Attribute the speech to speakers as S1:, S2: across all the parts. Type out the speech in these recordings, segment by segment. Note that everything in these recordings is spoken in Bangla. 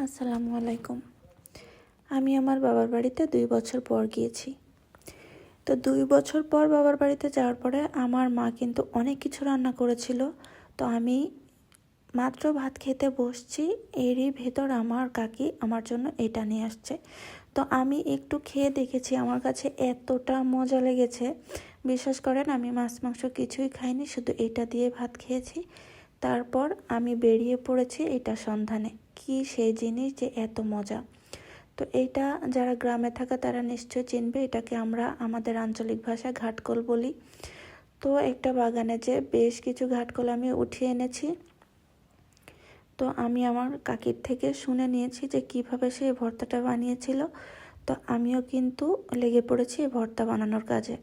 S1: আসসালামু আলাইকুম। আমি আমার বাবার বাড়িতে 2 বছর পর গিয়েছি। তো 2 বছর পর বাবার বাড়িতে যাওয়ার পরে আমার মা কিন্তু অনেক কিছু রান্না করেছিল। তো আমি মাত্র ভাত খেতে বসছি, এরই ভেতর আমার কাকি আমার জন্য এটা নিয়ে আসছে। তো আমি একটু খেয়ে দেখেছি, আমার কাছে এতটা মজা লেগেছে, বিশ্বাস করেন আমি মাছ মাংস কিছুই খাইনি, শুধু এটা দিয়ে ভাত খেয়েছি। তারপর আমি বেরিয়ে পড়েছি এটা সন্ধানে, কি সেই জিনিস যে এত মজা। তো এইটা যারা গ্রামে থাকে তারা নিশ্চয়ই চিনবে, এটাকে আমরা আমাদের আঞ্চলিক ভাষায় ঘাটকোল বলি। তো একটা বাগানে যে বেশ কিছু ঘাটকোল আমি উঠিয়ে এনেছি। তো আমি আমার কাকির থেকে শুনে নিয়েছি যে কিভাবে সে ভর্তাটা বানিয়েছিল। তো আমিও কিন্তু লেগে পড়েছি ভর্তা বানানোর কাজে।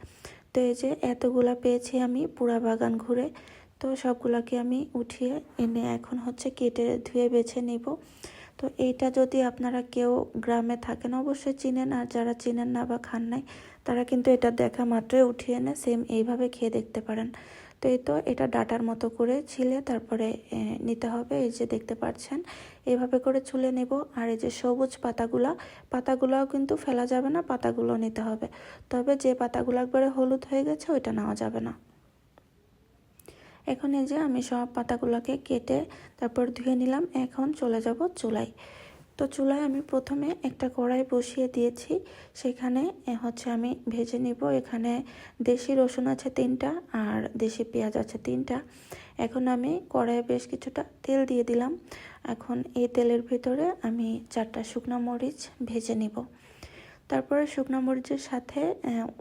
S1: তো এই যে এতগুলা পেয়েছি আমি পুরা বাগান ঘুরে। তো সবগুলাকে আমি উঠিয়ে এনে এখন কেটে ধুয়ে বেছে নিব। তো এইটা যদি আপনারা কেউ গ্রামে থাকেন অবশ্যই চিনেন, আর যারা চিনেন না বা খান নাই তারা কিন্তু এটা দেখা মাত্রই উঠিয়ে এনে সেম এইভাবে খেয়ে দেখতে পারেন। তো এই তো এটা ডাটার মতো করে ছিলে তারপরে নিতে হবে। এই যে দেখতে পাচ্ছেন এইভাবে করে ছুলে নেব। আর এই যে সবুজ পাতাগুলোও কিন্তু ফেলা যাবে না, পাতাগুলো নিতে হবে। তবে যে পাতাগুলো একবারে হলুদ হয়ে গেছে ওইটা নেওয়া যাবে না। এখন এই যে আমি সব পাতাগুলোকে কেটে তারপর ধুয়ে নিলাম। এখন চলে যাব চুলায়। তো চুলায় আমি প্রথমে একটা কড়াই বসিয়ে দিয়েছি, সেখানে আমি ভেজে নিব। এখানে দেশি রসুন আছে 3টা আর দেশি পেঁয়াজ আছে 3টা। এখন আমি কড়াইয়ে বেশ কিছুটা তেল দিয়ে দিলাম। এখন এই তেলের ভিতরে আমি 4টা শুকনো মরিচ ভেজে নিব। তারপরে শুকনো মরিচের সাথে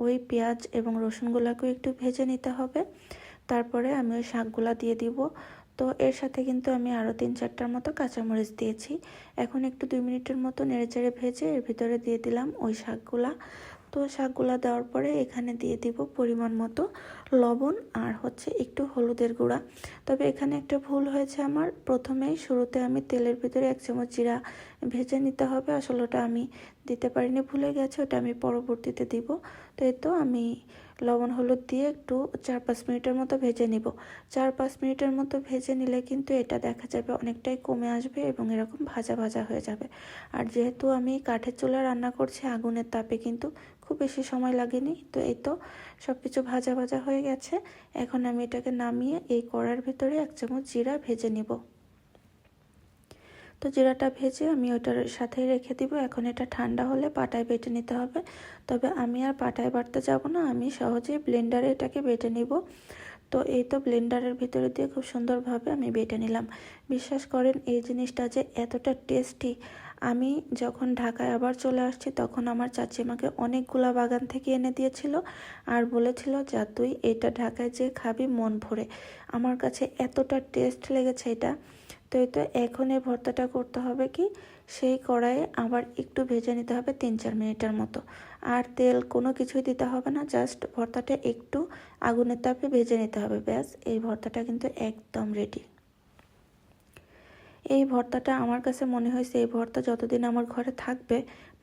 S1: ওই পেঁয়াজ এবং রসুনগুলোকেও একটু ভেজে নিতে হবে। তারপরে আমি ওই শাকগুলা দিয়ে দিব। তো এর সাথে কিন্তু আমি আরও 3-4টার মতো কাঁচামরিচ দিয়েছি। এখন একটু 2 মিনিটের মতো নেড়েচেড়ে ভেজে এর ভিতরে দিয়ে দিলাম ওই শাকগুলা। তো শাকগুলা দেওয়ার পরে এখানে দিয়ে দিব পরিমাণ মতো লবণ আর একটু হলুদের গুঁড়া। তবে এখানে একটা ভুল হয়েছে আমার, প্রথমেই শুরুতে আমি তেলের ভিতরে 1 চামচ জিরা ভেজে নিতে হবে, আসলে ওটা আমি দিতে পারিনি, ভুলে গেছে, ওটা আমি পরবর্তীতে দিব। তো এই তো আমি লবণ হলুদ দিয়ে একটু 4-5 মিনিটের মতো ভেজে নিব। 4-5 মিনিটের মতো ভেজে নিলে কিন্তু এটা দেখা যাবে অনেকটাই কমে আসবে এবং এরকম ভাজা ভাজা হয়ে যাবে। আর যেহেতু আমি কাঠের চুলায় রান্না করছি, আগুনের তাপে কিন্তু খুব বেশি সময় লাগেনি। তো এই তো সব কিছু ভাজা ভাজা হয়ে গেছে। এখন আমি এটাকে নামিয়ে এই কড়ার ভিতরে 1 চামচ জিরা ভেজে নিব। তো জিরাটা ভেজে আমি ওটার সাথে রেখে দিব। এখন এটা ঠান্ডা হলে পাটায় বেটে নিতে হবে। তবে আমি আর পাটায় বাটতে যাব না, আমি সহজেই ব্লেন্ডারে এটাকে বেটে নিব। তো এই তো ব্লেন্ডারের ভিতরে দিয়ে খুব সুন্দরভাবে আমি বেটে নিলাম। বিশ্বাস করেন এই জিনিসটা যে এতটা টেস্টি। আমি যখন ঢাকায় আবার চলে আসছি তখন আমার চাচি আমাকে অনেকগুলা বাগান থেকে এনে দিয়েছিল আর বলেছিল যা তুই এটা ঢাকায় যে খাবি মন ভরে। আমার কাছে এতটা টেস্ট লেগেছে এটা। তো এই তো এখন এই ভর্তাটা করতে হবে কি, সেই কড়াইয়ে আবার একটু ভেজে নিতে হবে 3-4 মিনিটের মতো। আর তেল কোনো কিছুই দিতে হবে না, জাস্ট ভর্তাটা একটু আগুনের তাপে ভেজে নিতে হবে, ব্যাস এই ভর্তাটা কিন্তু একদম রেডি। এই ভর্তাটা আমার কাছে মনে হয়েছে এই ভর্তা যতদিন আমার ঘরে থাকবে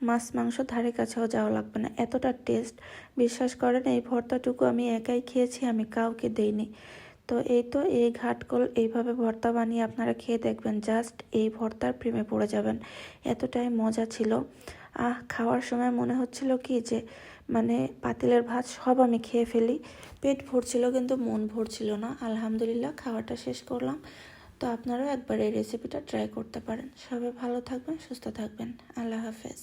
S1: মাছ মাংস ধারে কাছেও যাওয়া লাগবে না, এতটা টেস্ট। বিশ্বাস করেন এই ভর্তাটুকু আমি একাই খেয়েছি, আমি কাউকে দেইনি। তো এই তো এই ঘাটকোল এইভাবে ভর্তা বানিয়ে আপনারা খেয়ে দেখবেন, জাস্ট এই ভর্তার প্রেমে পড়ে যাবেন, এতটাই মজা ছিল। খাওয়ার সময় মনে হচ্ছিল কি যে পাতিলের ভাত সব আমি খেয়ে ফেলি, পেট ভরছিল কিন্তু মন ভরছিল না। আলহামদুলিল্লাহ খাওয়াটা শেষ করলাম। তো আপনারাও একবার এই রেসিপিটা ট্রাই করতে পারেন। সবাই ভালো থাকবেন, সুস্থ থাকবেন। আল্লাহ হাফেজ।